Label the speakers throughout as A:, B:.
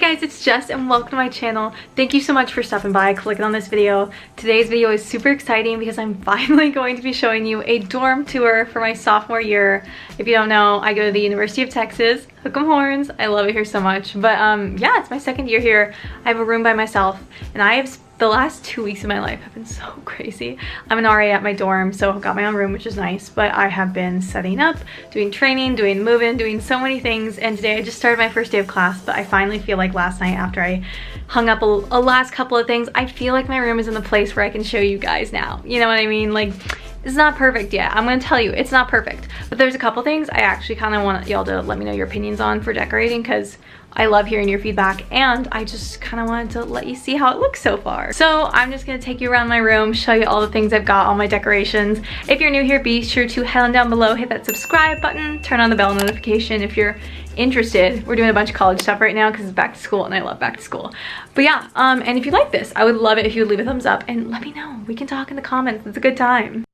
A: guys, it's Jess and welcome to my channel. Thank you so much for stopping by, clicking on this video. Today's video is super exciting because I'm finally going to be showing you a dorm tour for my sophomore year. If you don't know, I go to the University of Texas. Hook 'em horns. I love it here so much. But yeah, it's my second year here. I have a room by myself and the last 2 weeks of my life have been so crazy. I'm an RA at my dorm, so I've got my own room, which is nice, but I have been setting up, doing training, doing move-in, doing so many things, and today I just started my first day of class, but I finally feel like last night after I hung up a last couple of things, I feel like my room is in the place where I can show you guys now. You know what I mean? Like, it's not perfect yet. I'm gonna tell you, it's not perfect, but there's a couple things I actually kind of want y'all to let me know your opinions on for decorating, because I love hearing your feedback and I just kind of wanted to let you see how it looks so far. So I'm just gonna take you around my room, show you all the things I've got, all my decorations. If you're new here, be sure to head on down below, hit that subscribe button, turn on the bell notification if you're interested. We're doing a bunch of college stuff right now because it's back to school and I love back to school. But yeah, and if you like this, I would love it if you would leave a thumbs up and let me know. We can talk in the comments. It's a good time.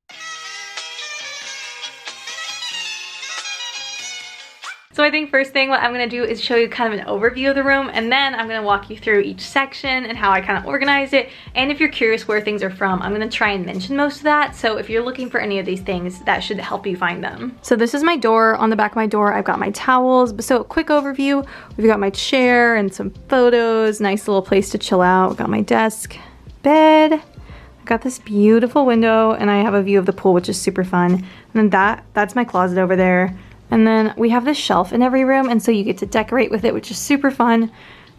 A: So I think first thing what I'm gonna do is show you kind of an overview of the room, and then I'm gonna walk you through each section and how I kind of organized it. And if you're curious where things are from, I'm gonna try and mention most of that. So if you're looking for any of these things, that should help you find them. So this is my door. On the back of my door, I've got my towels. So a quick overview, we've got my chair and some photos, nice little place to chill out. I've got my desk, bed. I've got this beautiful window and I have a view of the pool, which is super fun. And then that's my closet over there. And then we have this shelf in every room, and so you get to decorate with it, which is super fun.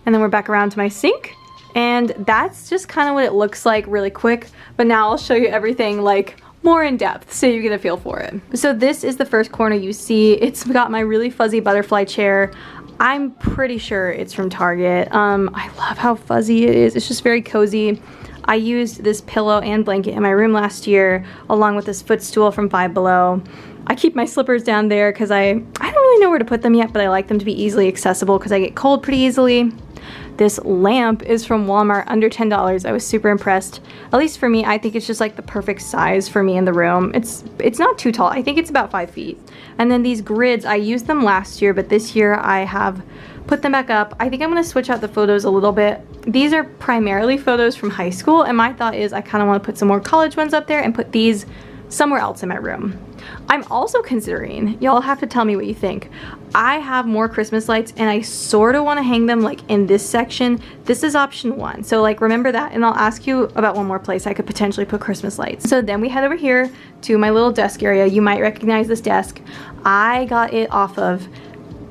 A: And then we're back around to my sink, and that's just kind of what it looks like really quick. But now I'll show you everything like more in depth so you get a feel for it. So this is the first corner you see. It's got my really fuzzy butterfly chair. I'm pretty sure it's from Target. I love how fuzzy it is. It's just very cozy. I used this pillow and blanket in my room last year, along with this footstool from Five Below. I keep my slippers down there because I don't really know where to put them yet, but I like them to be easily accessible because I get cold pretty easily. This lamp is from Walmart, under $10. I was super impressed. At least for me, I think it's just like the perfect size for me in the room. It's not too tall. I think it's about 5 feet. And then these grids, I used them last year, but this year I have put them back up. I think I'm gonna switch out the photos a little bit. These are primarily photos from high school, and my thought is I kind of want to put some more college ones up there and put these somewhere else in my room. I'm also considering, y'all have to tell me what you think. I have more Christmas lights and I sort of want to hang them like in this section. This is option 1. So like remember that, and I'll ask you about one more place I could potentially put Christmas lights. So then we head over here to my little desk area. You might recognize this desk. I got it off of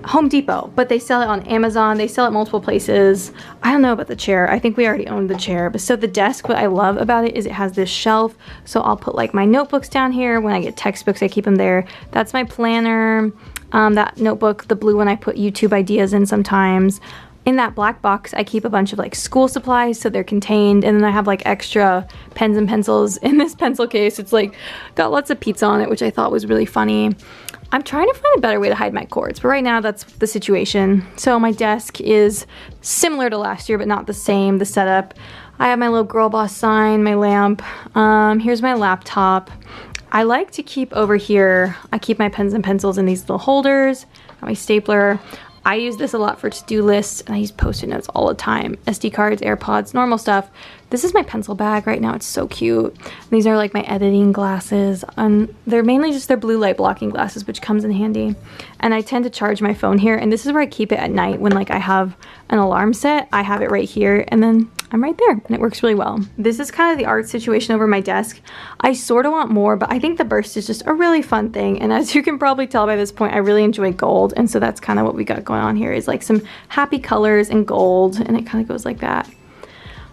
A: Home Depot, but they sell it on Amazon. They sell it multiple places. I don't know about the chair. I think we already owned the chair. But so the desk, what I love about it is it has this shelf. So I'll put like my notebooks down here. When I get textbooks, I keep them there. That's my planner. That notebook, the blue one, I put YouTube ideas in sometimes. In that black box, I keep a bunch of like school supplies, so they're contained. And then I have like extra pens and pencils in this pencil case. It's like got lots of pizza on it, which I thought was really funny. I'm trying to find a better way to hide my cords, but right now that's the situation. So my desk is similar to last year, but not the same, the setup. I have my little girl boss sign, my lamp. Here's my laptop. I like to keep over here, I keep my pens and pencils in these little holders, got my stapler. I use this a lot for to-do lists, and I use Post-it notes all the time. SD cards, AirPods, normal stuff. This is my pencil bag right now. It's so cute. These are like my editing glasses. They're mainly just their blue light blocking glasses, which comes in handy. And I tend to charge my phone here, and this is where I keep it at night when like I have an alarm set. I have it right here, and then I'm right there, and it works really well. This is kind of the art situation over my desk. I sort of want more, but I think the burst is just a really fun thing. And as you can probably tell by this point, I really enjoy gold. And so that's kind of what we got going on here, is like some happy colors and gold, and it kind of goes like that.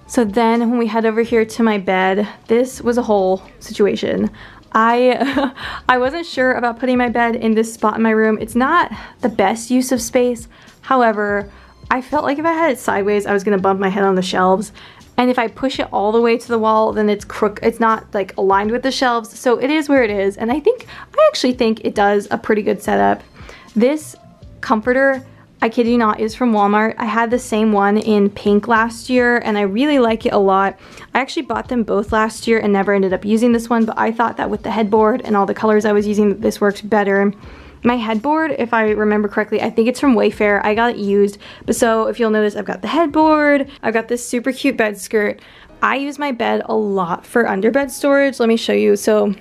A: So then when we head over here to my bed, this was a whole situation. I wasn't sure about putting my bed in this spot in my room. It's not the best use of space. However, I felt like if I had it sideways, I was gonna bump my head on the shelves. And if I push it all the way to the wall, then it's not like aligned with the shelves. So it is where it is. And I actually think it does a pretty good setup. This comforter, I kid you not, is from Walmart. I had the same one in pink last year and I really like it a lot. I actually bought them both last year and never ended up using this one, but I thought that with the headboard and all the colors I was using, this worked better. My headboard, if I remember correctly, I think it's from Wayfair. I got it used. But so if you'll notice, I've got the headboard. I've got this super cute bed skirt. I use my bed a lot for underbed storage. Let me show you. So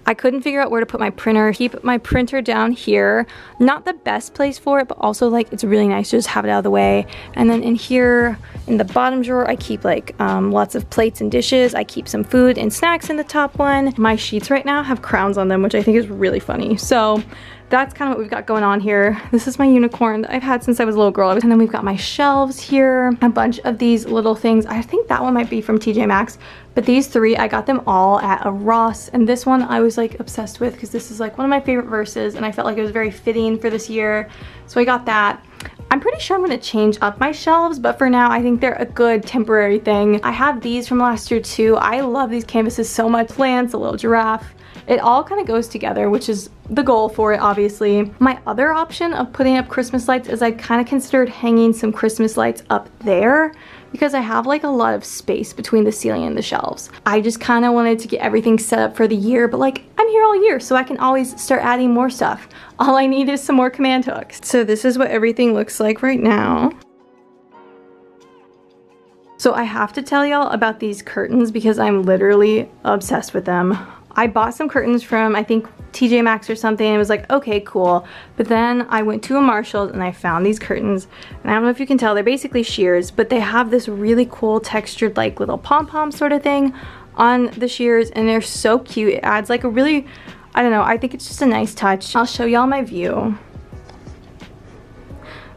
A: I couldn't figure out where to put my printer. Keep my printer down here. Not the best place for it, but also like it's really nice to just have it out of the way. And then in here, in the bottom drawer, I keep like lots of plates and dishes. I keep some food and snacks in the top one. My sheets right now have crowns on them, which I think is really funny. So that's kind of what we've got going on here. This is my unicorn that I've had since I was a little girl. And then we've got my shelves here, a bunch of these little things. I think that one might be from TJ Maxx, but these three, I got them all at a Ross. And this one I was like obsessed with because this is like one of my favorite verses and I felt like it was very fitting for this year. So I got that. I'm pretty sure I'm gonna change up my shelves, but for now I think they're a good temporary thing. I have these from last year too. I love these canvases so much. Plants, a little giraffe. It all kind of goes together, which is the goal for it, obviously. My other option of putting up Christmas lights is I kind of considered hanging some Christmas lights up there because I have like a lot of space between the ceiling and the shelves. I just kind of wanted to get everything set up for the year, but like I'm here all year, so I can always start adding more stuff. All I need is some more command hooks. So this is what everything looks like right now. So I have to tell y'all about these curtains because I'm literally obsessed with them. I bought some curtains from, I think, TJ Maxx or something, and it was like, okay, cool. But then I went to a Marshall's and I found these curtains. And I don't know if you can tell, they're basically shears, but they have this really cool textured like little pom-pom sort of thing on the shears, and they're so cute. It adds like a really, I don't know, I think it's just a nice touch. I'll show y'all my view.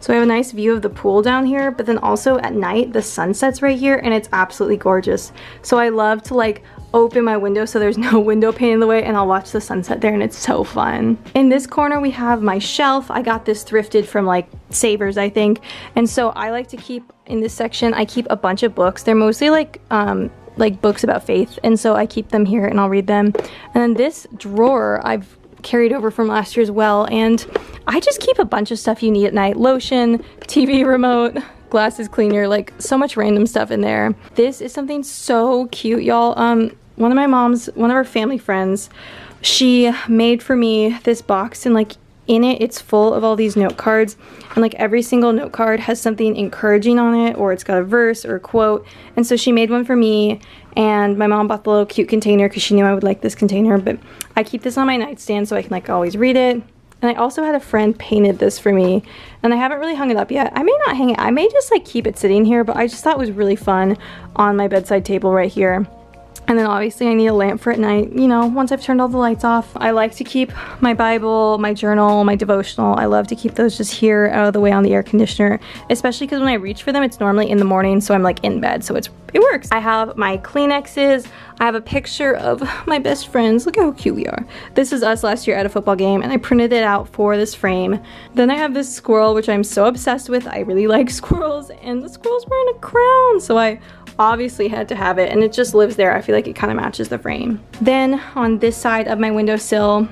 A: So I have a nice view of the pool down here, but then also at night, the sun sets right here and it's absolutely gorgeous. So I love to like open my window so there's no window pane in the way and I'll watch the sunset there and it's so fun. In this corner we have my shelf. I got this thrifted from like Savers, I think. And so I like to keep, in this section, I keep a bunch of books. They're mostly like books about faith, and so I keep them here and I'll read them. And then this drawer I've carried over from last year as well, and I just keep a bunch of stuff you need at night. Lotion, TV remote, glasses cleaner, like so much random stuff in there. This is something so cute, y'all. One of our family friends, she made for me this box, and like in it, it's full of all these note cards, and like every single note card has something encouraging on it, or it's got a verse or a quote. And so she made one for me, and my mom bought the little cute container because she knew I would like this container, but I keep this on my nightstand so I can like always read it. And I also had a friend painted this for me, and I haven't really hung it up yet. I may not hang it, I may just like keep it sitting here, but I just thought it was really fun on my bedside table right here. And then obviously I need a lamp for at night, you know, once I've turned all the lights off. I like to keep my Bible, my journal, my devotional. I love to keep those just here out of the way on the air conditioner, especially because when I reach for them, it's normally in the morning, so I'm like in bed, so it works. I have my Kleenexes. I have a picture of my best friends. Look how cute we are. This is us last year at a football game, and I printed it out for this frame. Then I have this squirrel, which I'm so obsessed with. I really like squirrels, and the squirrel's wearing a crown, so I obviously had to have it, and it just lives there. I feel like it kind of matches the frame. Then on this side of my windowsill,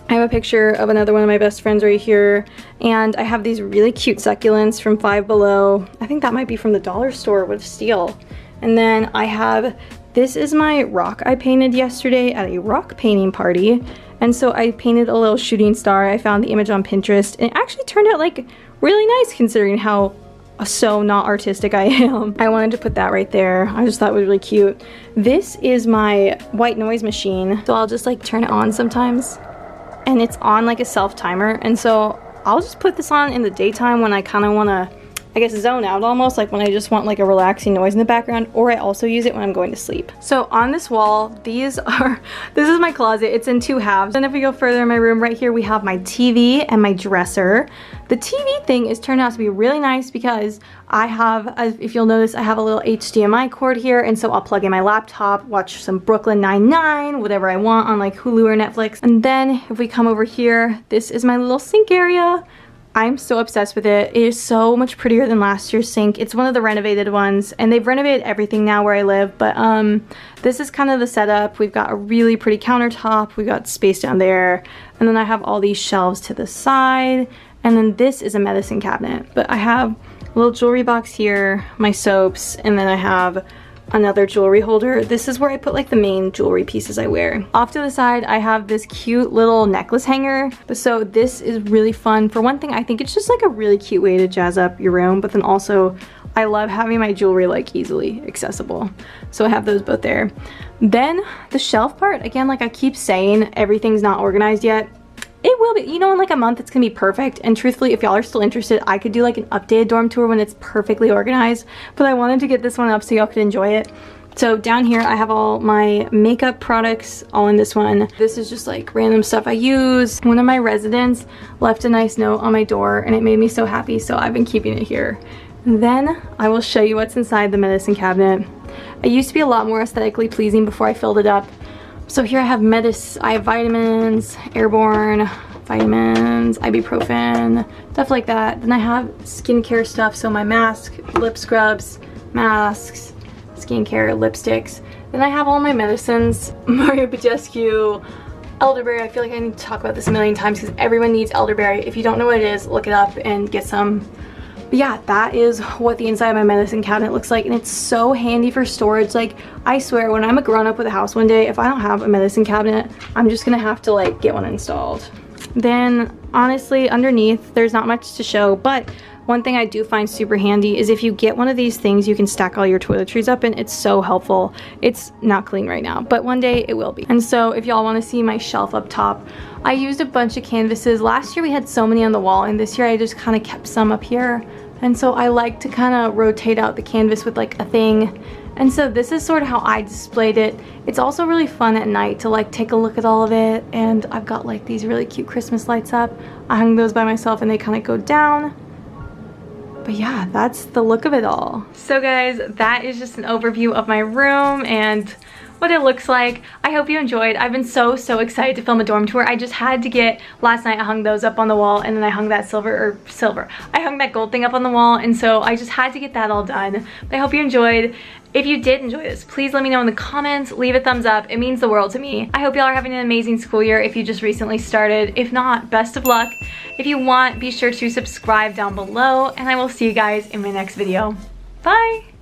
A: I have a picture of another one of my best friends right here, and I have these really cute succulents from Five Below. I think that might be from the dollar store with steel. And then I have, this is my rock I painted yesterday at a rock painting party, and so I painted a little shooting star. I found the image on Pinterest, and it actually turned out like really nice considering how so not artistic I am. I wanted to put that right there. I just thought it was really cute. This is my white noise machine, so I'll just like turn it on sometimes, and it's on like a self timer, and so I'll just put this on in the daytime when I kind of want to, I guess, zone out almost, like when I just want like a relaxing noise in the background, or I also use it when I'm going to sleep. So on this wall, this is my closet. It's in two halves. Then if we go further in my room, right here we have my TV and my dresser. The TV thing is turned out to be really nice because I have, if you'll notice, I have a little HDMI cord here, and so I'll plug in my laptop, watch some Brooklyn Nine-Nine, whatever I want on like Hulu or Netflix. And then if we come over here, this is my little sink area. I'm so obsessed with it. It is so much prettier than last year's sink. It's one of the renovated ones, and they've renovated everything now where I live, but this is kind of the setup. We've got a really pretty countertop. We've got space down there, and then I have all these shelves to the side, and then this is a medicine cabinet. But I have a little jewelry box here, my soaps, and then I have another jewelry holder. This is where I put like the main jewelry pieces I wear. Off to the side, I have this cute little necklace hanger. So this is really fun. For one thing, I think it's just like a really cute way to jazz up your room, but then also I love having my jewelry like easily accessible. So I have those both there. Then the shelf part, again, like I keep saying, everything's not organized yet. It will be, you know, in like a month it's gonna be perfect. And truthfully, if y'all are still interested, I could do like an updated dorm tour when it's perfectly organized. But I wanted to get this one up so y'all could enjoy it. So down here I have all my makeup products all in this one. This is just like random stuff I use. One of my residents left a nice note on my door and it made me so happy, so I've been keeping it here. Then I will show you what's inside the medicine cabinet. It used to be a lot more aesthetically pleasing before I filled it up. So here I have vitamins, airborne vitamins, ibuprofen, stuff like that. Then I have skincare stuff, so my mask, lip scrubs, masks, skincare, lipsticks. Then I have all my medicines, Mario Badescu, elderberry. I feel like I need to talk about this a million times because everyone needs elderberry. If you don't know what it is, look it up and get some. But yeah, that is what the inside of my medicine cabinet looks like, and it's so handy for storage. Like, I swear, when I'm a grown-up with a house one day, if I don't have a medicine cabinet, I'm just gonna have to like get one installed. Then honestly, underneath there's not much to show, but one thing I do find super handy is if you get one of these things you can stack all your toiletries up in. It's so helpful. It's not clean right now, but one day it will be. And so if y'all want to see my shelf up top, I used a bunch of canvases. Last year we had so many on the wall, and this year I just kind of kept some up here. And so I like to kind of rotate out the canvas with like a thing. And so this is sort of how I displayed it. It's also really fun at night to like take a look at all of it. And I've got like these really cute Christmas lights up. I hung those by myself and they kind of go down. But yeah, that's the look of it all. So guys, that is just an overview of my room and what it looks like. I hope you enjoyed. I've been so excited to film a dorm tour. I just had to get, last night I hung those up on the wall, and then I hung that I hung that gold thing up on the wall, and so I just had to get that all done. But I hope you enjoyed. If you did enjoy this, please let me know in the comments. Leave a thumbs up. It means the world to me. I hope y'all are having an amazing school year if you just recently started. If not, best of luck. If you want, be sure to subscribe down below, and I will see you guys in my next video. Bye!